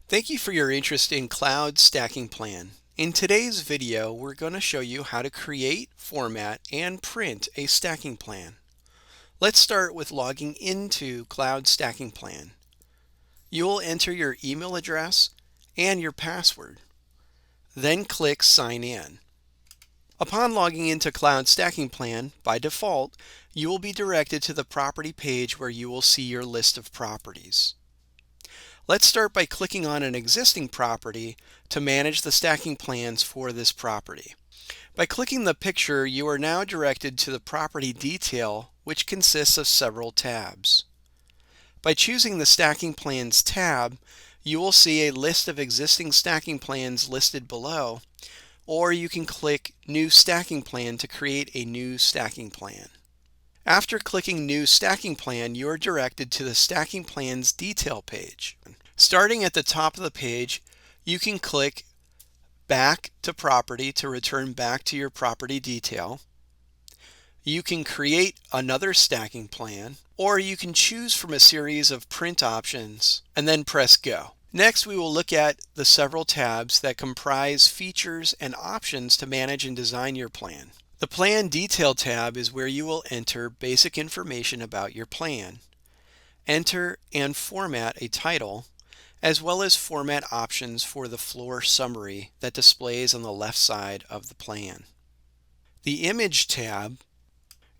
Thank you for your interest in Cloud Stacking Plan. In today's video, we're going to show you how to create, format, and print a stacking plan. Let's start with logging into Cloud Stacking Plan. You will enter your email address and your password. Then click Sign In. Upon logging into Cloud Stacking Plan, by default, you will be directed to the property page where you will see your list of properties. Let's start by clicking on an existing property to manage the stacking plans for this property. By clicking the picture, you are now directed to the property detail, which consists of several tabs. By choosing the Stacking Plans tab, you will see a list of existing stacking plans listed below, or you can click New Stacking Plan to create a new stacking plan. After clicking New Stacking Plan, you are directed to the Stacking Plans detail page. Starting at the top of the page, you can click Back to Property to return back to your property detail. You can create another stacking plan, or you can choose from a series of print options and then press Go. Next, we will look at the several tabs that comprise features and options to manage and design your plan. The Plan Detail tab is where you will enter basic information about your plan, enter and format a title, as well as format options for the floor summary that displays on the left side of the plan. The Image tab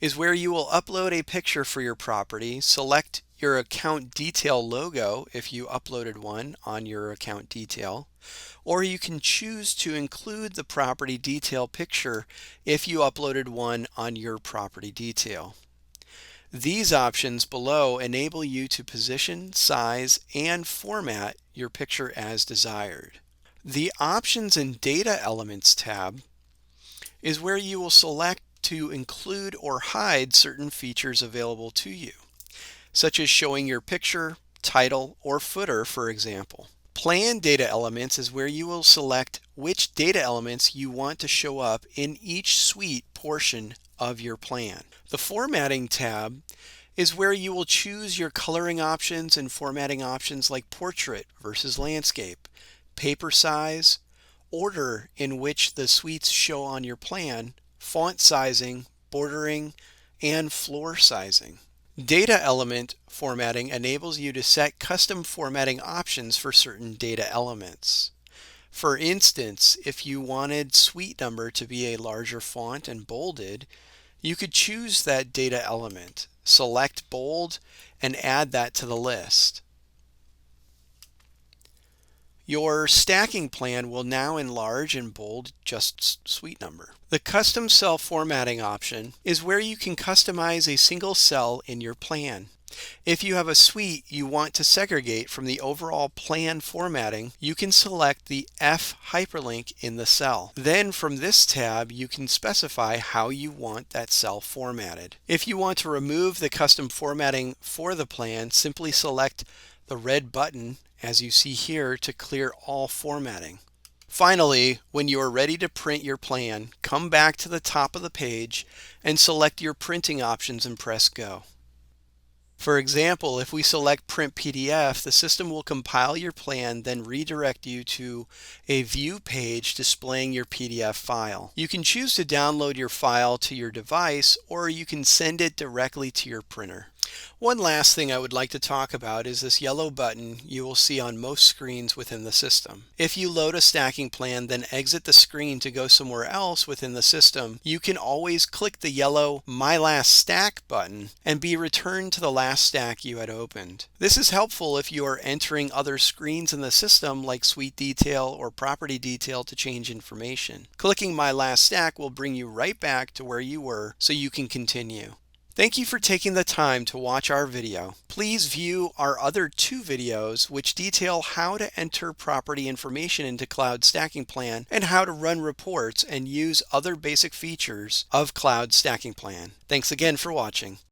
is where you will upload a picture for your property, select your account detail logo if you uploaded one on your account detail, or you can choose to include the property detail picture if you uploaded one on your property detail. These options below enable you to position, size, and format your picture as desired. The Options and Data Elements tab is where you will select to include or hide certain features available to you, such as showing your picture, title, or footer, for example. Plan Data Elements is where you will select which data elements you want to show up in each suite portion of your plan. The Formatting tab is where you will choose your coloring options and formatting options like portrait versus landscape, paper size, order in which the suites show on your plan, font sizing, bordering, and floor sizing. Data element formatting enables you to set custom formatting options for certain data elements. For instance, if you wanted suite number to be a larger font and bolded, you could choose that data element, select bold, and add that to the list. Your stacking plan will now enlarge and bold just suite number. The Custom Cell Formatting option is where you can customize a single cell in your plan. If you have a suite you want to segregate from the overall plan formatting, you can select the F hyperlink in the cell. Then from this tab, you can specify how you want that cell formatted. If you want to remove the custom formatting for the plan, simply select the red button as you see here to clear all formatting. Finally, when you are ready to print your plan, come back to the top of the page and select your printing options and press Go. For example, if we select Print PDF, the system will compile your plan, then redirect you to a view page displaying your PDF file. You can choose to download your file to your device, or you can send it directly to your printer. One last thing I would like to talk about is this yellow button you will see on most screens within the system. If you load a stacking plan, then exit the screen to go somewhere else within the system, you can always click the yellow My Last Stack button and be returned to the last stack you had opened. This is helpful if you are entering other screens in the system like suite detail or property detail to change information. Clicking My Last Stack will bring you right back to where you were so you can continue. Thank you for taking the time to watch our video. Please view our other two videos which detail how to enter property information into Cloud Stacking Plan and how to run reports and use other basic features of Cloud Stacking Plan. Thanks again for watching.